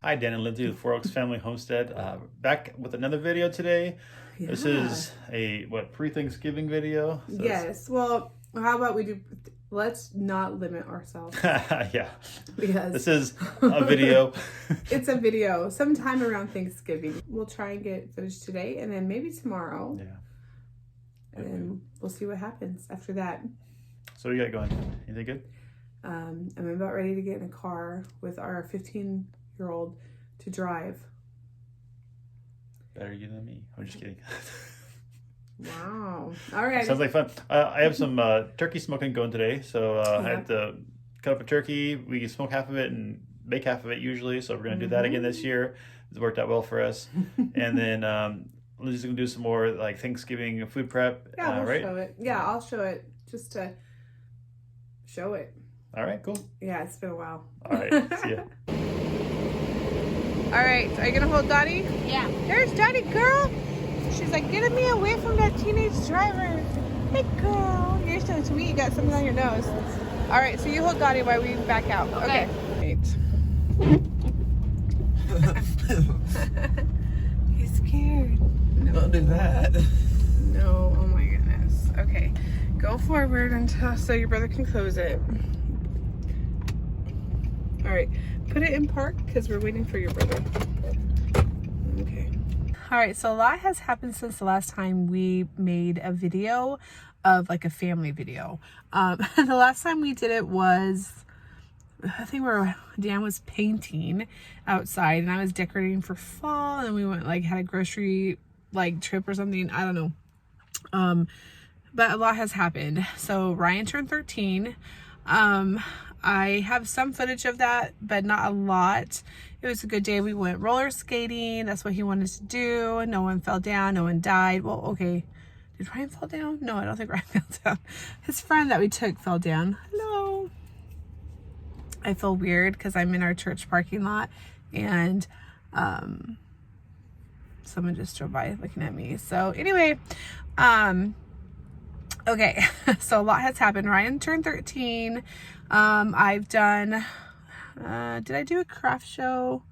Hi, Dan and Lindsay with Four Oaks Family Homestead. Back with another video today. Yeah. This is a, pre-Thanksgiving video? So yes. Well, how about we do, let's not limit ourselves. Yeah. Because this is a video. It's a video sometime around Thanksgiving. We'll try and get it finished today and then maybe tomorrow. Yeah. And then we'll see what happens after that. So what you got going? Anything good? I'm about ready to get in a car with our 15-year-old to drive. Better you than me. I'm just kidding. Wow. All right. Sounds like fun. I have some turkey smoking going today. So I had to cut up a turkey. We smoke half of it and bake half of it usually. So we're going to do that again this year. It's worked out well for us. And then Lizzie's going to do some more like Thanksgiving food prep. Yeah, we'll right? show it. Yeah, I'll show it just to show it. All right, cool. Yeah, it's been a while. All right, see ya. All right, are you gonna hold Dottie? Yeah. There's Dottie, girl. She's like, get me away from that teenage driver. Hey, girl. You're so sweet. You got something on your nose. All right, so you hold Dottie while we back out. Okay. Wait. He's scared. No. Don't do that. No. Oh my goodness. Okay. Go forward until so your brother can close it. All right, put it in park because we're waiting for your brother. Okay. All right, so a lot has happened since the last time we made a video of like a family video. The last time we did it was, I think Dan was painting outside and I was decorating for fall, and then we went like had a grocery like trip or something. I don't know. But a lot has happened. So Ryan turned 13. I have some footage of that, but not a lot. It was a good day. We went roller skating. That's what he wanted to do. No one fell down. No one died. Well, okay. Did Ryan fall down? No, I don't think Ryan fell down. His friend that we took fell down. Hello. I feel weird because I'm in our church parking lot and someone just drove by looking at me. So anyway, okay, so a lot has happened. Ryan turned 13. I've done, did I do a craft show?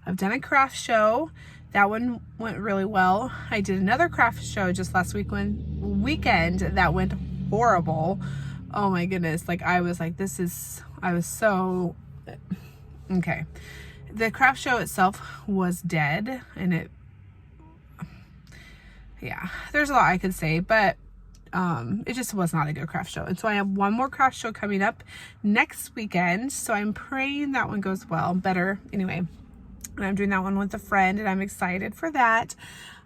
I've done a craft show. That one went really well. I did another craft show just last weekend that went horrible. Oh my goodness. Like I was like, I was so, okay. The craft show itself was dead and yeah, there's a lot I could say, but it just was not a good craft show. And so I have one more craft show coming up next weekend. So I'm praying that one goes well, better anyway. And I'm doing that one with a friend and I'm excited for that.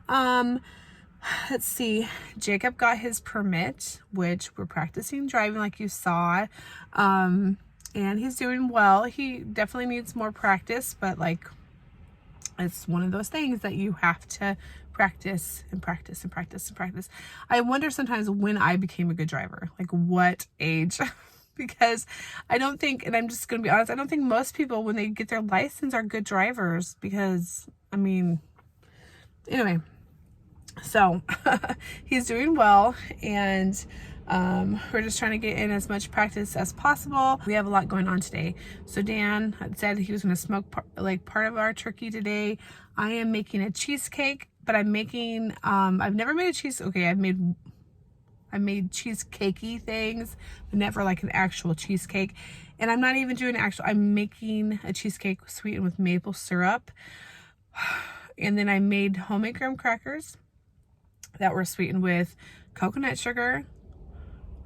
Let's see. Jacob got his permit, which we're practicing driving like you saw. And he's doing well. He definitely needs more practice, but like it's one of those things that you have to practice and practice and practice and practice. I wonder sometimes when I became a good driver, like what age, because I don't think, and I'm just going to be honest, I don't think most people when they get their license are good drivers because, I mean, anyway, so he's doing well and we're just trying to get in as much practice as possible. We have a lot going on today. So Dan had said he was going to smoke part of our turkey today. I am making a cheesecake, but I'm making, I've never made a cheese. Okay. I made cheesecakey things, but never like an actual cheesecake. And I'm not even doing I'm making a cheesecake sweetened with maple syrup. And then I made homemade graham crackers that were sweetened with coconut sugar.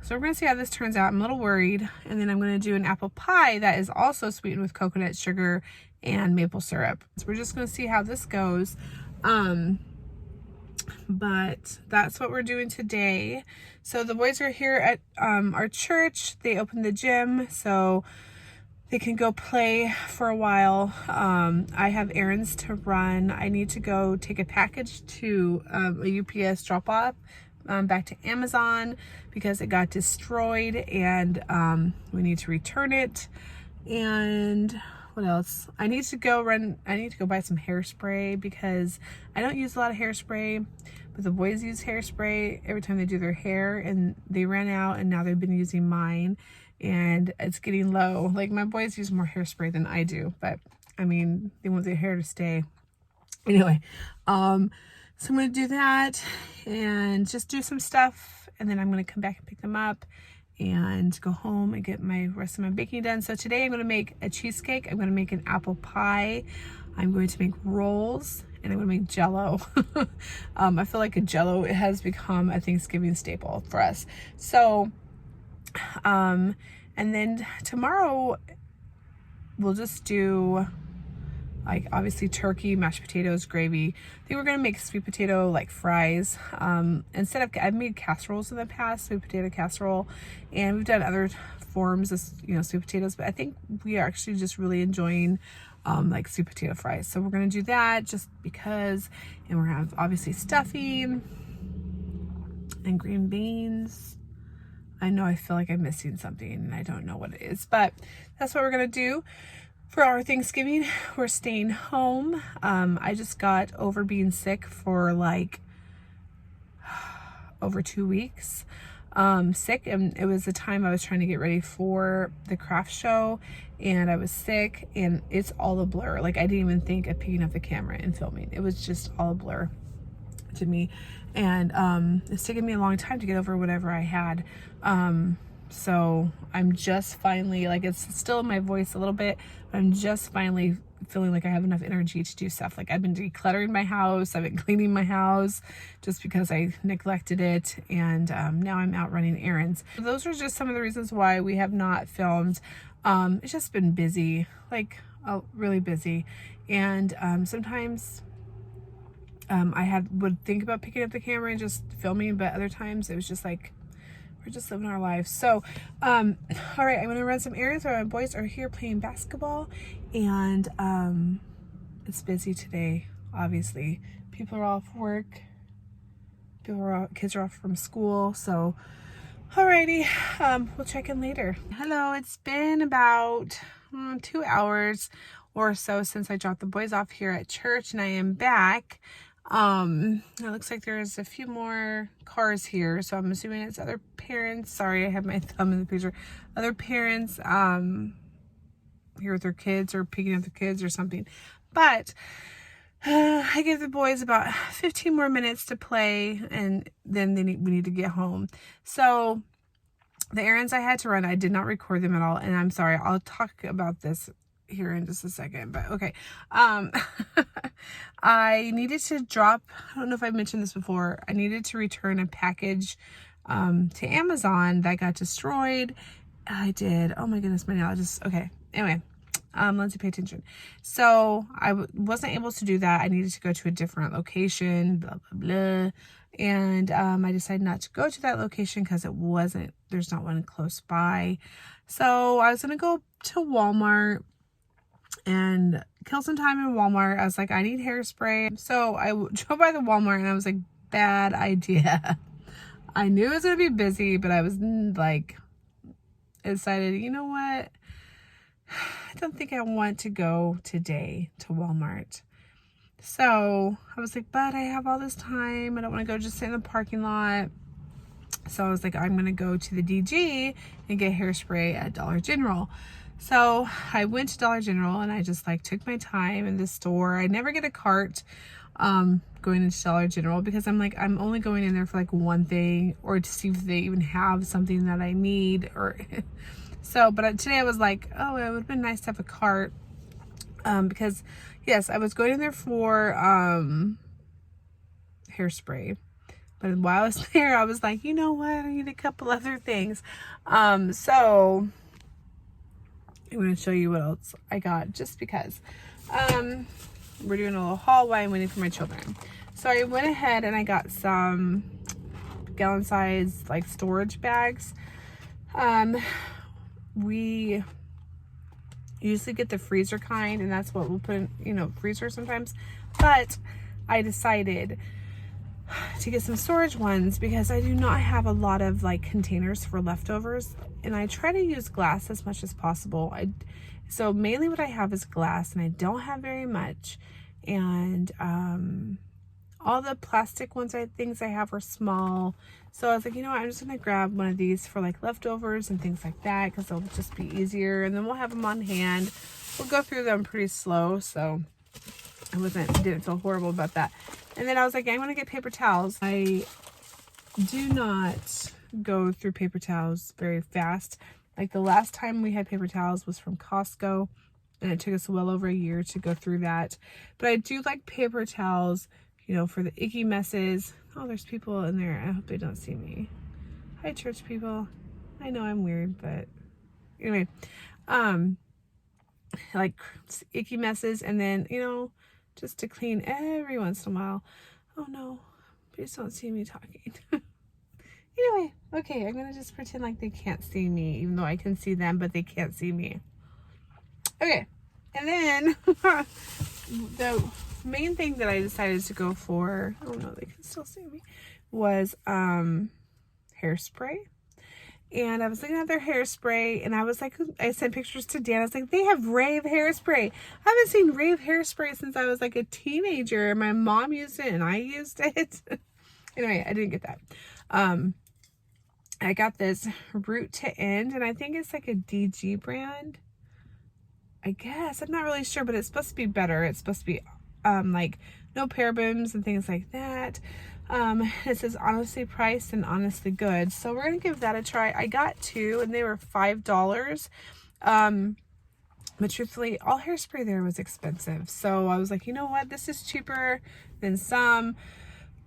So we're going to see how this turns out. I'm a little worried. And then I'm going to do an apple pie that is also sweetened with coconut sugar and maple syrup. So we're just going to see how this goes. But that's what we're doing today. So the boys are here at our church. They opened the gym so they can go play for a while. I have errands to run. I need to go take a package to a UPS drop off back to Amazon because it got destroyed and we need to return it. And what else? I need to go buy some hairspray because I don't use a lot of hairspray, but the boys use hairspray every time they do their hair and they ran out and now they've been using mine and it's getting low. Like my boys use more hairspray than I do, but I mean, they want their hair to stay. Anyway, so I'm going to do that and just do some stuff. And then I'm going to come back and pick them up and go home and get my rest of my baking done. So today I'm going to make a cheesecake. I'm going to make an apple pie. I'm going to make rolls, and I'm going to make Jell-O. I feel like a Jell-O, it has become a Thanksgiving staple for us. So, and then tomorrow we'll just do, like, obviously turkey, mashed potatoes, gravy. I think we're going to make sweet potato, like, fries. Instead of, I've made casseroles in the past, sweet potato casserole, and we've done other forms of, you know, sweet potatoes, but I think we are actually just really enjoying, like, sweet potato fries. So we're going to do that just because, and we're going to have, obviously, stuffing and green beans. I know I feel like I'm missing something, and I don't know what it is, but that's what we're going to do. For our Thanksgiving, we're staying home. I just got over being sick for like over 2 weeks. Sick, and it was the time I was trying to get ready for the craft show, and I was sick, and it's all a blur. Like, I didn't even think of picking up the camera and filming. It was just all a blur to me, and it's taken me a long time to get over whatever I had. So I'm just finally, like, it's still in my voice a little bit, but I'm just finally feeling like I have enough energy to do stuff. Like, I've been decluttering my house, I've been cleaning my house just because I neglected it, and now I'm out running errands. Those are just some of the reasons why we have not filmed. It's just been busy, like, really busy, and sometimes I would think about picking up the camera and just filming, but other times it was just like, we're just living our lives. So, all right, I'm gonna run some errands while my boys are here playing basketball, and it's busy today. Obviously, people are off work. Kids are off from school. So, alrighty, we'll check in later. Hello, it's been about 2 hours or so since I dropped the boys off here at church, and I am back. It looks like there's a few more cars here, so I'm assuming it's other parents. Sorry, I have my thumb in the picture. Other parents here with their kids or picking up the kids or something. But I gave the boys about 15 more minutes to play, and then we need to get home. So the errands I had to run, I did not record them at all, and I'm sorry. I'll talk about this here in just a second, but okay. I needed to drop, I don't know if I mentioned this before, I needed to return a package to Amazon that got destroyed. I did. Oh my goodness, my nail just, okay. Anyway, Lindsay, pay attention. So I wasn't able to do that. I needed to go to a different location, blah, blah, blah. And I decided not to go to that location because there's not one close by. So I was going to go to Walmart and kill some time in Walmart. I was like, I need hairspray. So I drove by the Walmart, and I was like, bad idea. I knew it was going to be busy, but I was like, decided, you know what? I don't think I want to go today to Walmart. So I was like, but I have all this time. I don't want to go just sit in the parking lot. So I was like, I'm going to go to the DG and get hairspray at Dollar General. So I went to Dollar General, and I just like took my time in the store. I never get a cart going into Dollar General because I'm like, I'm only going in there for like one thing, or to see if they even have something that I need, or so. But today I was like, oh, it would have been nice to have a cart because yes, I was going in there for hairspray. But while I was there, I was like, you know what? I need a couple other things. So I'm going to show you what else I got just because. We're doing a little haul while I'm waiting for my children. So I went ahead and I got some gallon size like storage bags. We usually get the freezer kind, and that's what we'll put in, you know, freezer sometimes. But I decided to get some storage ones because I do not have a lot of like containers for leftovers, and I try to use glass as much as possible. So mainly what I have is glass, and I don't have very much, and all the plastic things I have are small. So I was like, you know what, I'm just gonna grab one of these for like leftovers and things like that, because it'll just be easier, and then we'll have them on hand we'll go through them pretty slow, so I didn't feel horrible about that. And then I was like, I'm gonna get paper towels. I do not go through paper towels very fast. Like the last time we had paper towels was from Costco, and it took us well over a year to go through that. But I do like paper towels, you know, for the icky messes. Oh, there's people in there. I hope they don't see me. Hi, church people. I know I'm weird, but anyway, like icky messes, and then, you know, just to clean every once in a while. Oh no, please don't see me talking. Anyway, okay, I'm gonna just pretend like they can't see me, even though I can see them, but they can't see me. Okay, and then the main thing that I decided to go for, oh no, they can still see me, was hairspray. And I was looking at their hairspray, and I was like, I sent pictures to Dan. I was like, they have rave hairspray. I haven't seen rave hairspray since I was like a teenager. My mom used it and I used it. Anyway, I didn't get that. I got this Root to End, and I think it's like a DG brand. I guess. I'm not really sure, but it's supposed to be better. It's supposed to be like no parabens and things like that. It says honestly priced and honestly good. So we're going to give that a try. I got 2 and they were $5. But truthfully, all hairspray there was expensive. So I was like, you know what? This is cheaper than some.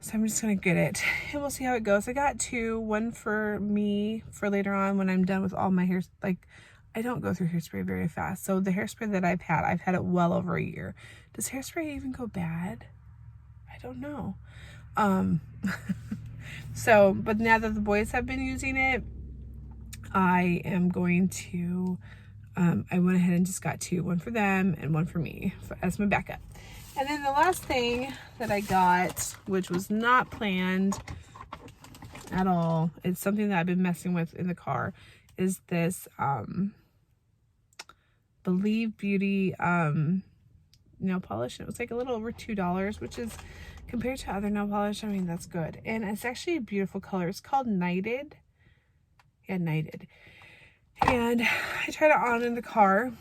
So I'm just going to get it and we'll see how it goes. I got 2, one for me for later on when I'm done with all my hair. Like, I don't go through hairspray very fast. So the hairspray that I've had it well over a year. Does hairspray even go bad? I don't know. So, but now that the boys have been using it, I am going to, I went ahead and just got 2, one for them and one for me as my backup. And then the last thing that I got, which was not planned at all, it's something that I've been messing with in the car, is this, Believe Beauty, nail polish. It was like a little over $2, which is, compared to other nail polish, I mean, that's good. And it's actually a beautiful color. It's called Knighted. Yeah, Knighted. And I tried it on in the car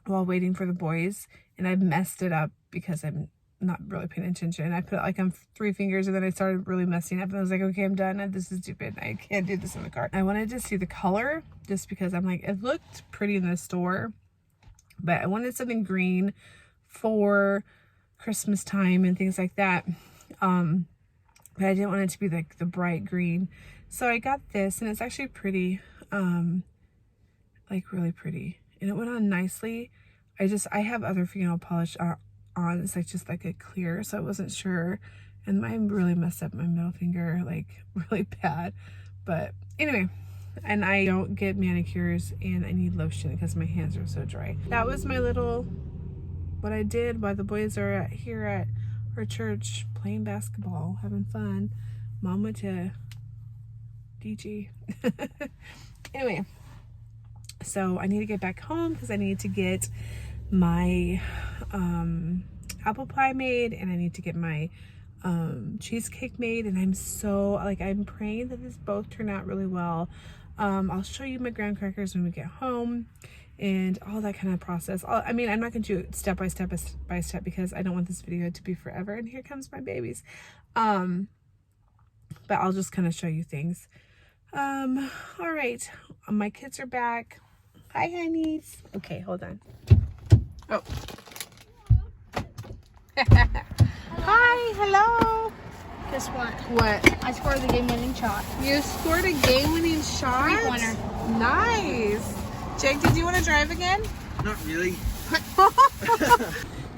while waiting for the boys, and I messed it up because I'm not really paying attention. I put it like on 3 fingers, and then I started really messing up, and I was like, okay, I'm done. This is stupid. I can't do this in the car. I wanted to see the color just because I'm like, it looked pretty in the store, but I wanted something green for Christmas time and things like that. But I didn't want it to be like the bright green. So I got this, and it's actually pretty, like really pretty. And it went on nicely. I have other fingernail polish on. It's like just like a clear, so I wasn't sure. And I really messed up my middle finger, like really bad. But anyway, and I don't get manicures, and I need lotion because my hands are so dry. That was my little, what I did while the boys are here at our church playing basketball, having fun. Mom went to DG. Anyway, so I need to get back home because I need to get my apple pie made, and I need to get my cheesecake made, and I'm praying that this both turn out really well. I'll show you my graham crackers when we get home and all that kind of process. I mean, I'm not going to do it step by step because I don't want this video to be forever. And here comes my babies. But I'll just kind of show you things. All right. My kids are back. Hi, honeys. Okay, hold on. Oh. Hi, hello. Guess what? What? I scored the game-winning shot. You scored a game-winning shot? 3-pointer. Nice. Jake, did you want to drive again? Not really.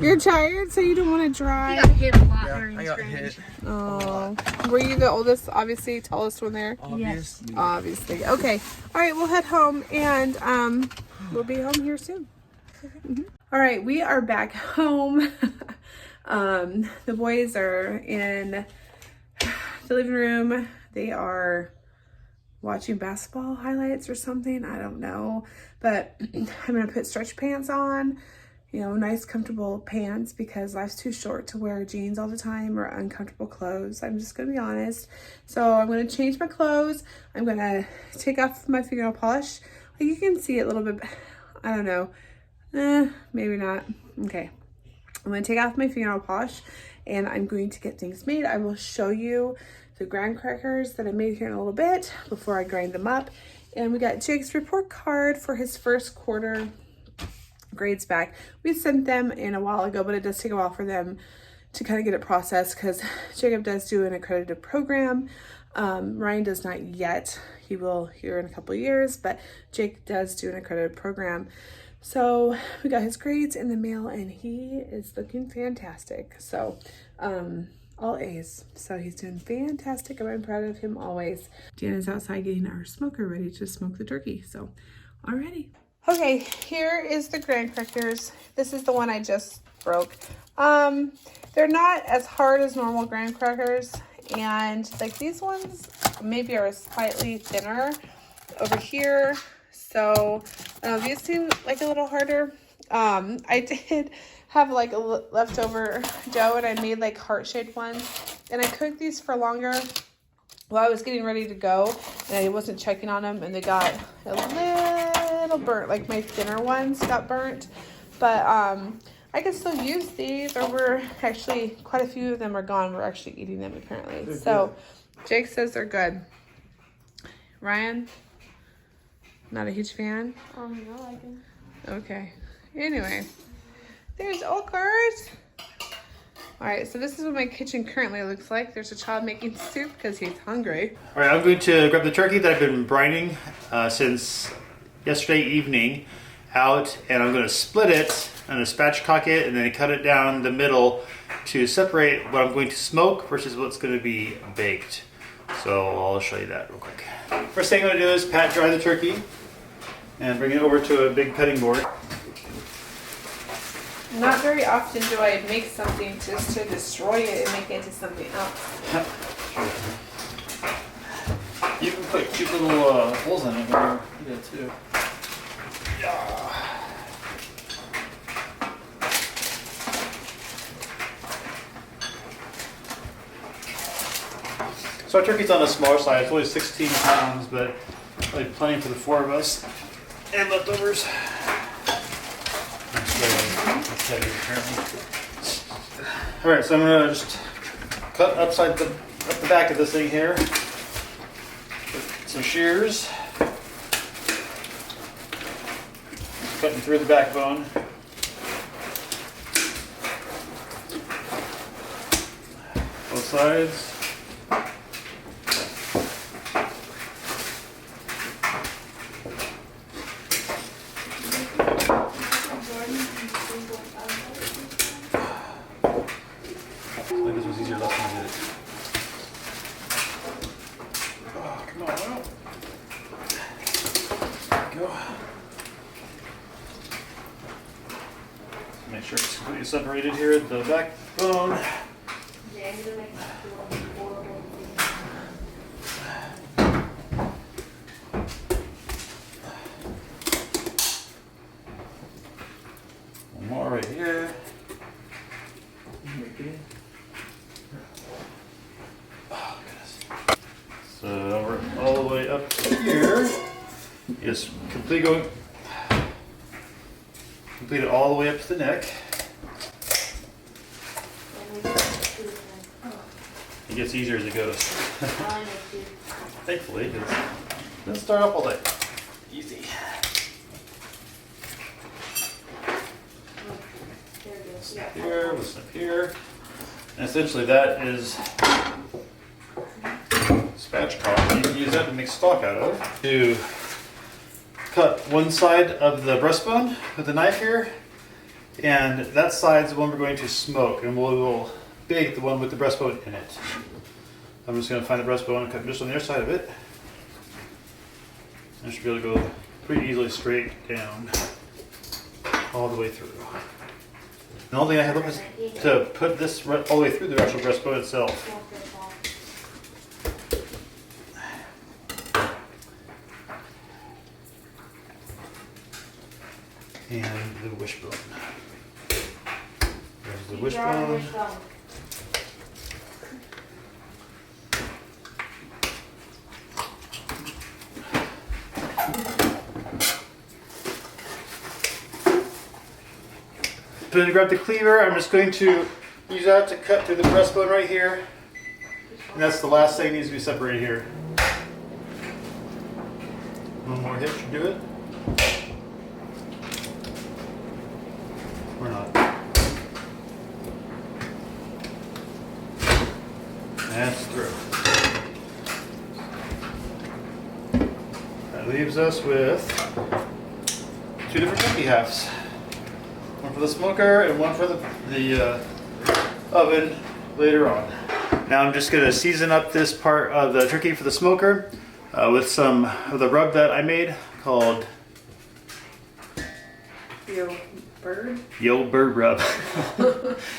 You're tired, so you don't want to He drive? got hit a lot Yeah, during I got scrimmage. hit. Oh. Were you the oldest, obviously, tallest one there? Obviously. Obviously. Okay. All right, we'll head home, and we'll be home here soon. All right, we are back home. The boys are in the living room. They are watching basketball highlights or something. I don't know. But I'm going to put stretch pants on, you know, nice comfortable pants, because life's too short to wear jeans all the time or uncomfortable clothes. I'm just going to be honest. So I'm going to change my clothes. I'm going to take off my fingernail polish. Like, you can see it a little bit, I don't know. Maybe not. Okay. I'm going to take off my fingernail polish and I'm going to get things made. I will show you the graham crackers that I made here in a little bit before I grind them up. And we got Jake's report card for his first quarter grades back. We sent them in a while ago, but it does take a while for them to kind of get it processed because Jacob does do an accredited program. Ryan does not yet. He will here in a couple of years, but Jake does do an accredited program. So we got his grades in the mail and he is looking fantastic. So all A's. So he's doing fantastic. I'm proud of him always. Deanna's outside getting our smoker ready to smoke the turkey. So alrighty. Okay, here is the graham crackers. This is the one I just broke. They're not as hard as normal graham crackers, and like these ones maybe are slightly thinner over here. So these seem like a little harder. I did have like a leftover dough and I made like heart-shaped ones, and I cooked these for longer while I was getting ready to go, and I wasn't checking on them, and they got a little burnt, like my thinner ones got burnt, but I can still use these, or we're actually, quite a few of them are gone. We're actually eating them apparently. They're so good. Jake says they're good. Ryan, not a huge fan? I like them. Okay. Anyway, there's Okars. All right, so this is what my kitchen currently looks like. There's a child making soup because he's hungry. All right, I'm going to grab the turkey that I've been brining since yesterday evening out, and I'm going to split it and spatchcock it and then cut it down the middle to separate what I'm going to smoke versus what's going to be baked. So I'll show you that real quick. First thing I'm going to do is pat dry the turkey and bring it over to a big cutting board. Not very often do I make something just to destroy it and make it into something else. Yep. You can put cute little holes in it here. You do too. Yeah. So our turkey's on the smaller side. It's only 16 pounds, but really plenty for the 4 of us and leftovers. All right, so I'm gonna just cut up the back of this thing here with some shears, cutting through the backbone. Both sides. Like this was easier last time I did it. Oh, come on, out. There we go. Make sure it's completely separated here at the backbone. One more right here. Oh, goodness. So we're all the way up here. Just complete it all the way up to the neck. It gets easier as it goes. Thankfully, because it doesn't start off all day. Easy. Here, listen up here. And essentially that is spatchcock. You can use that to make stock out of. To cut one side of the breastbone with a knife here, and that side's the one we're going to smoke, and we'll bake the one with the breastbone in it. I'm just going to find the breastbone and cut just on the other side of it. I should be able to go pretty easily straight down all the way through. The only thing I have left is to put this all the way through the actual breastbone itself. And the wishbone. There's the wishbone. going to grab the cleaver. I'm just going to use that to cut through the breastbone right here. And that's the last thing that needs to be separated here. One more hit should do it. Or not. That's through. That leaves us with 2 different turkey halves. One for the smoker and one for the oven later on. Now I'm just going to season up this part of the turkey for the smoker with some of the rub that I made called Yo Bird Rub.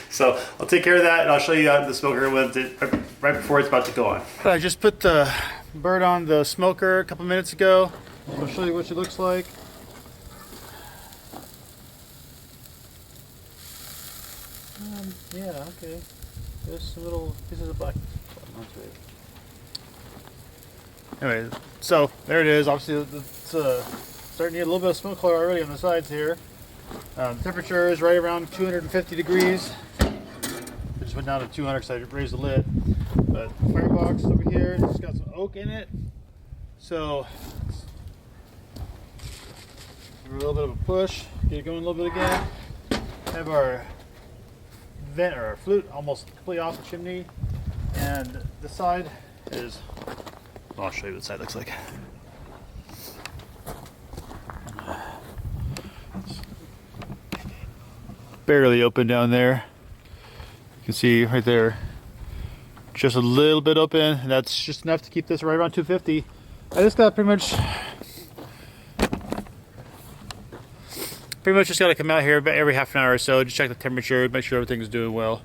So I'll take care of that and I'll show you the smoker right before it's about to go on. I just put the bird on the smoker a couple minutes ago. I'll show you what it looks like. Yeah, okay. There's some little pieces of black onto it. Anyway, so there it is. Obviously, it's starting to get a little bit of smoke color already on the sides here. Temperature is right around 250 degrees. I just went down to 200 because I raised the lid. But firebox over here, it's got some oak in it. So, give it a little bit of a push, get it going a little bit again. Have our vent or our flute almost completely off the chimney, and the side is, well, I'll show you what the side looks like. Barely open down there. You can see right there, just a little bit open, and that's just enough to keep this right around 250. I just got pretty much just got to come out here about every half an hour or so, just check the temperature, make sure everything's doing well.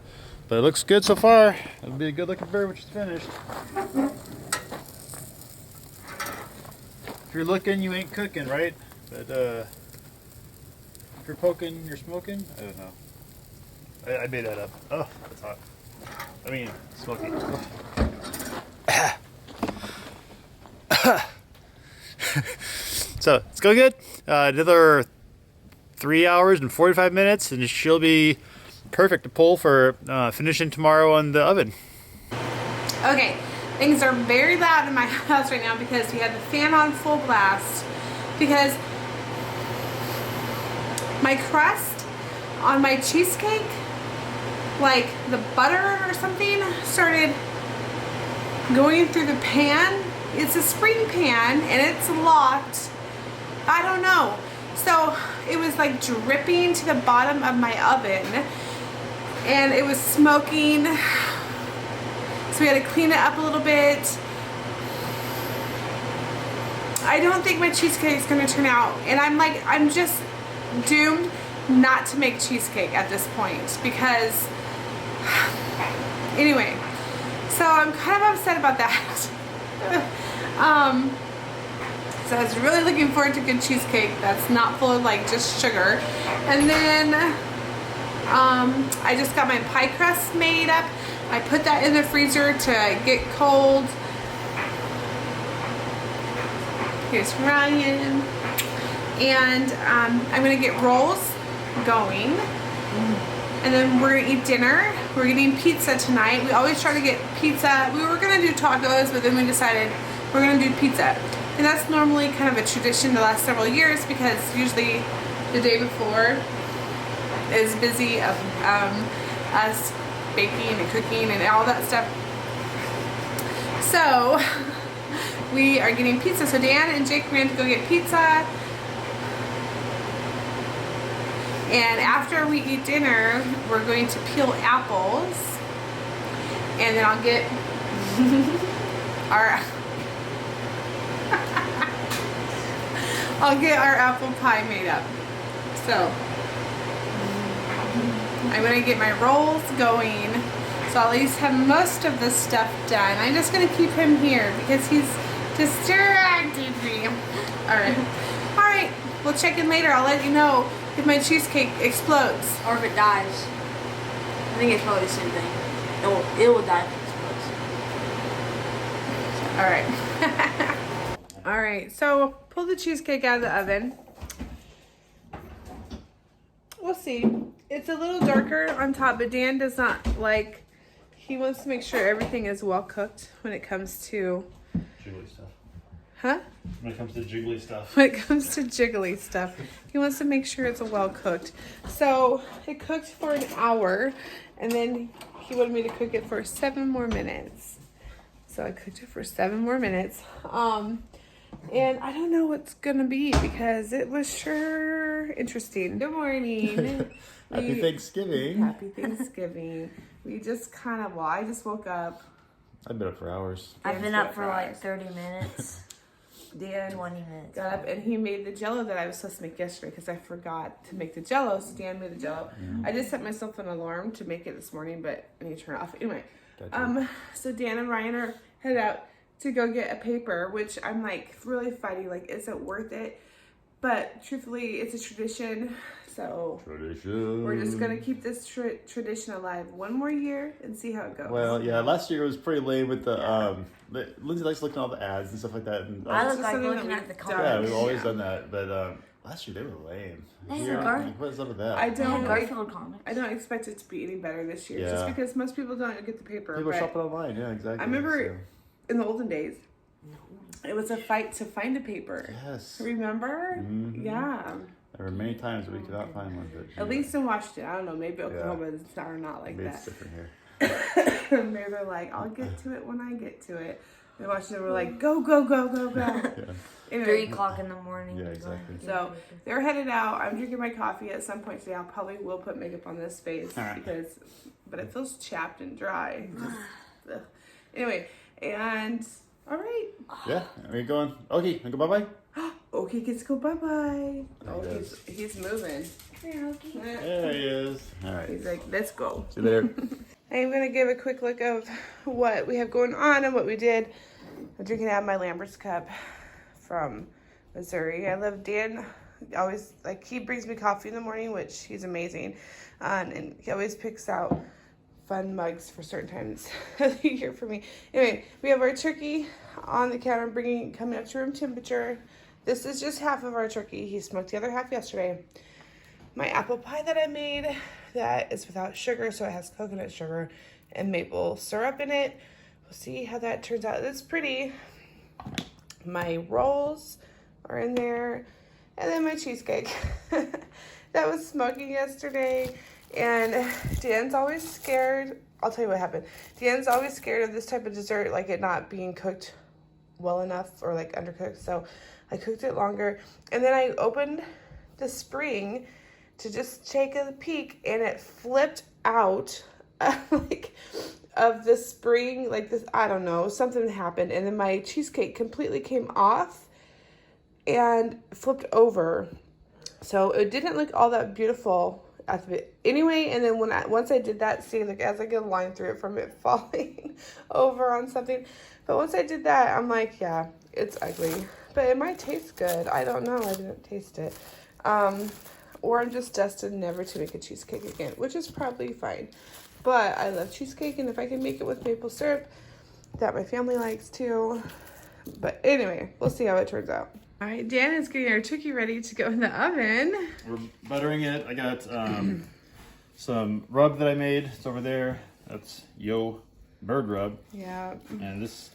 But it looks good so far. It'll be a good looking bird when it's finished. If you're looking, you ain't cooking, right? But if you're poking, you're smoking. I don't know. I made that up. Oh, that's hot. I mean, smoky. So it's going good. Another 3 hours and 45 minutes, and she'll be perfect to pull for finishing tomorrow on the oven. Okay, things are very loud in my house right now because we had the fan on full blast, because my crust on my cheesecake, like the butter or something, started going through the pan. It's a spring pan and it's locked. I don't know. So it was like dripping to the bottom of my oven and it was smoking. So we had to clean it up a little bit. I don't think my cheesecake is going to turn out, and I'm just doomed not to make cheesecake at this point, because anyway, so I'm kind of upset about that. So I was really looking forward to good cheesecake that's not full of like just sugar. And then I just got my pie crust made up. I put that in the freezer to get cold. Here's Ryan. And I'm gonna get rolls going. And then we're gonna eat dinner. We're getting pizza tonight. We always try to get pizza. We were gonna do tacos, but then we decided we're gonna do pizza. And that's normally kind of a tradition the last several years, because usually the day before is busy of us baking and cooking and all that stuff. So we are getting pizza. So Dan and Jake ran to go get pizza. And after we eat dinner, we're going to peel apples. And then I'll get I'll get our apple pie made up. So I'm gonna get my rolls going, so I'll at least have most of the stuff done. I'm just gonna keep him here because he's distracted me. Alright, we'll check in later. I'll let you know if my cheesecake explodes. Or if it dies. I think it's probably the same thing. It will die if it explodes. Alright. Alright, so pull the cheesecake out of the oven. We'll see. It's a little darker on top, but Dan does not like, he wants to make sure everything is well cooked when it comes to... Jiggly stuff. Huh? When it comes to jiggly stuff. When it comes to jiggly stuff, he wants to make sure it's well cooked. So it cooked for an hour, and then he wanted me to cook it for 7 more minutes. So I cooked it for 7 more minutes. And I don't know what's gonna be because it was sure interesting. Good morning. Happy Thanksgiving. Happy Thanksgiving. We just kind of, I just woke up. I've been up for hours. I've been up for like 30 minutes. Dan 20 minutes. got up and he made the jello that I was supposed to make yesterday because I forgot to make the jello. So Dan made the jello. I just set myself an alarm to make it this morning, but I need to turn it off. Anyway, so Dan and Ryan are headed out to go get a paper, which I'm like really fighting. Like, is it worth it? But truthfully, it's a tradition. So we're just gonna keep this tradition alive 1 more year and see how it goes. Well, yeah, last year it was pretty lame with the Lindsay likes looking at all the ads and stuff like that. And, I look just like something looking that at the we've comments. yeah, we've always done that, but last year they were lame. What's up with that? I don't. Garfield comics. I don't expect it to be any better this year, Yeah. just because most people don't get the paper. People are but shopping online, yeah, exactly. I remember in the olden days, it was a fight to find a paper. Yes. Remember? Mhm. Yeah. There were many times we could not find one, but At least in Washington, I don't know. Maybe Oklahoma is not like maybe it's that. different here. Maybe they're like, I'll get to it when I get to it. In Washington, we're like, go, go, go, go, go. Yeah. Anyway, 3 o'clock in the morning. Yeah, to go exactly. and get so the paper. they're headed out. I'm drinking my coffee at some point today. I probably will put makeup on this face but it feels chapped and dry. Ugh. Anyway, and all right. Yeah, are you going? Okay, go bye-bye. Okay, gets to go bye-bye. Oh, Yes. he's moving. Here, okay. There he is. All right. He's like, let's go. See you later. I'm going to give a quick look of what we have going on and what we did. I'm drinking out of my Lambert's cup from Missouri. I love Dan. Always, like, he brings me coffee in the morning, which he's amazing. And he always picks out fun mugs for certain times of the year for me. Anyway, we have our turkey on the counter, coming up to room temperature. This is just half of our turkey. He smoked the other half yesterday. My apple pie that I made, that is without sugar, so it has coconut sugar and maple syrup in it. We'll see how that turns out. It's pretty. My rolls are in there, and then my cheesecake that was smoking yesterday. And Dan's always scared. I'll tell you what happened. Dan's always scared of this type of dessert, like it not being cooked well enough or like undercooked. So I cooked it longer, and then I opened the spring to just take a peek, and it flipped out like of the spring, like this, I don't know, something happened, and then my cheesecake completely came off and flipped over. So it didn't look all that beautiful at the bit anyway. And then once I did that, see, like as I get a line through it from it falling over on something, but once I did that, I'm like, yeah, it's ugly, but it might taste good. I don't know. I didn't taste it. Or I'm just destined never to make a cheesecake again, which is probably fine. But I love cheesecake, and if I can make it with maple syrup, that my family likes too. But anyway, we'll see how it turns out. All right, Dan is getting our turkey ready to go in the oven. We're buttering it. I got some rub that I made. It's over there. That's bird rub. Yeah. And this,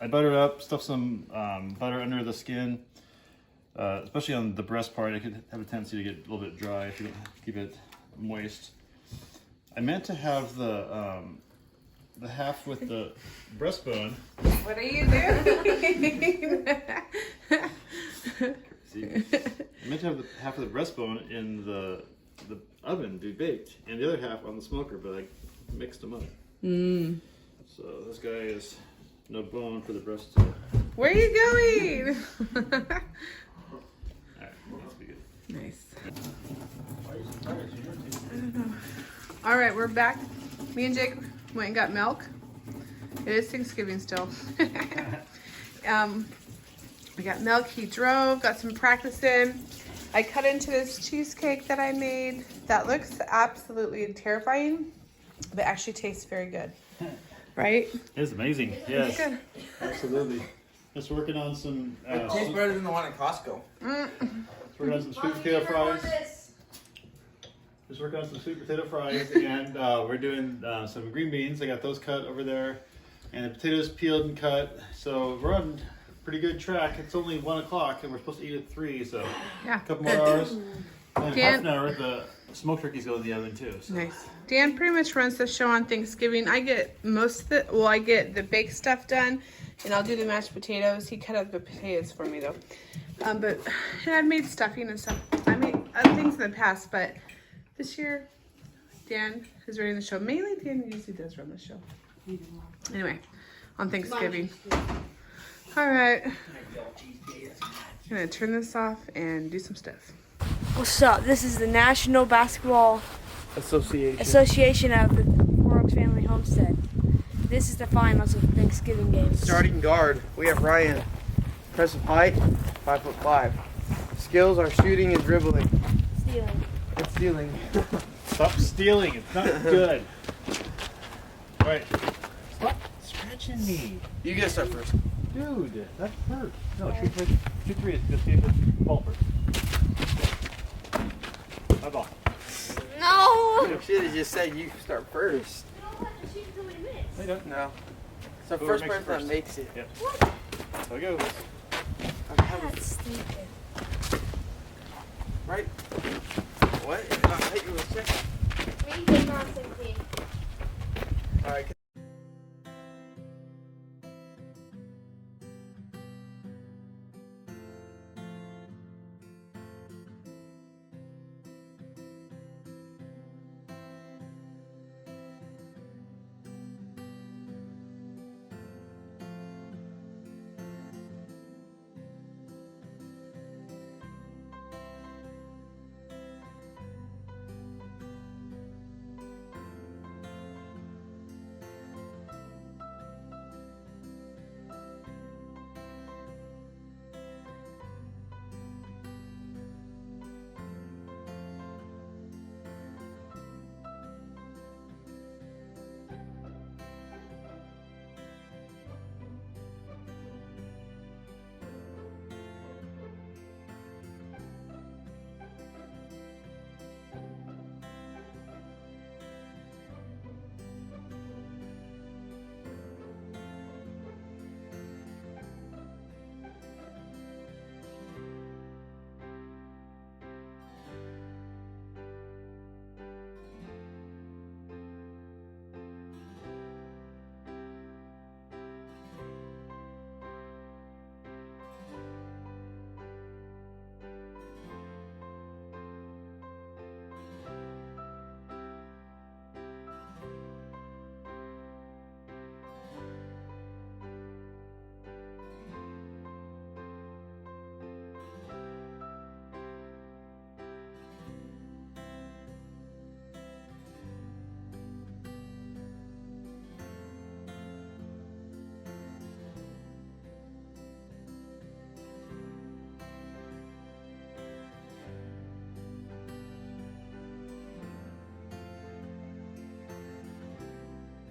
I butter it up, stuff some butter under the skin. Especially on the breast part, it could have a tendency to get a little bit dry if you don't keep it moist. I meant to have the half with the breastbone. What are you doing? See, I meant to have half of the breastbone in the oven to be baked, and the other half on the smoker, but I mixed them up. So this guy is no bone for the breast. Where are you going? That's be good. Nice. I don't know. All right, we're back. Me and Jake went and got milk. It is Thanksgiving still. We got milk. He drove, got some practice in. I cut into this cheesecake that I made. That looks absolutely terrifying, but actually tastes very good. Right? It's amazing. Yes, Good. absolutely. Just working on some. It tastes better than the one at Costco. Working on some sweet potato fries. Just working on some sweet potato fries, and we're doing some green beans. I got those cut over there, and the potatoes peeled and cut. So we're on pretty good track. It's only 1 o'clock, and we're supposed to eat at 3. So Yeah. a couple more hours. And in half an hour, the smoked turkeys go in the oven too. So. Nice. Dan pretty much runs the show on Thanksgiving. I get most of the, well, I get the baked stuff done, and I'll do the mashed potatoes. He cut up the potatoes for me though. But and I've made stuffing and stuff. I made things in the past, but this year, Dan is running the show. Mainly, Dan usually does run the show. Anyway, on Thanksgiving. All right. I'm gonna turn this off and do some stuff. What's up? This is the National Basketball Association of the Four Oaks Family Homestead. This is the finals of the Thanksgiving games. Starting guard, we have Ryan. Impressive height, 5'5". Skills are shooting and dribbling. Stealing. And stealing. Stop stealing. It's not good. All right. Stop scratching me. You get to start first. Dude, that hurt. No, shoot three. Shoot three. Just see if it's ball first. My ball. No! You should have just said you start first. No, you don't. No. It's the Whoever first makes it person that first. makes it. Yep. So it goes. That's stupid. Right? What? I hit you with a check. Alright.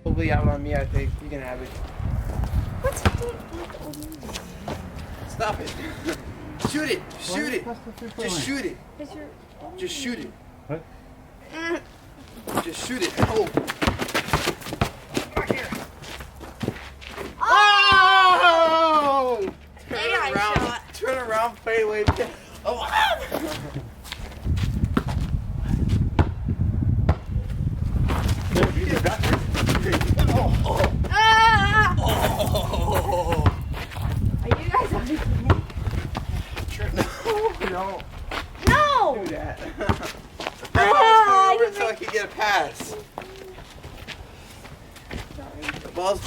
Probably out on me, I think. You can have it. What's Stop it. Shoot it. Shoot it. Just shoot it. Just shoot it. What? Just shoot it. Oh. Right here. Oh! Turn Yeah, around. shot. Turn around. Fade away. Oh. Ah! Oh. Are you guys okay? No. No! Do that. Ah, I so I could get a pass. The ball's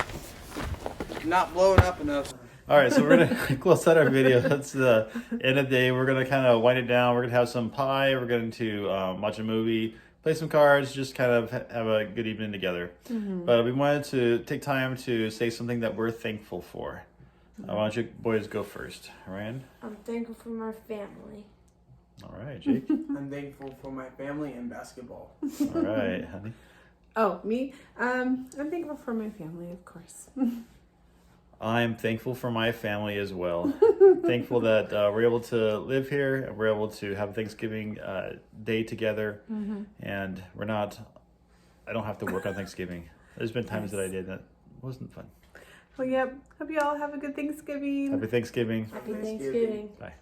not blowing up enough. All right, so we're gonna close out our video. That's the end of the day. We're gonna kind of wind it down. We're gonna have some pie. We're going to watch a movie, play some cards, just kind of have a good evening together. But we wanted to take time to say something that we're thankful for. Why don't you boys go first, Ryan? I'm thankful for my family. All right, Jake. I'm thankful for my family and basketball. All right, honey. Oh, me? I'm thankful for my family, of course. I'm thankful for my family as well. Thankful that we're able to live here and we're able to have Thanksgiving day together. And I don't have to work on Thanksgiving. There's been times that I did that wasn't fun. Well, yep. Hope you all have a good Thanksgiving. Happy Thanksgiving. Happy Thanksgiving. Bye.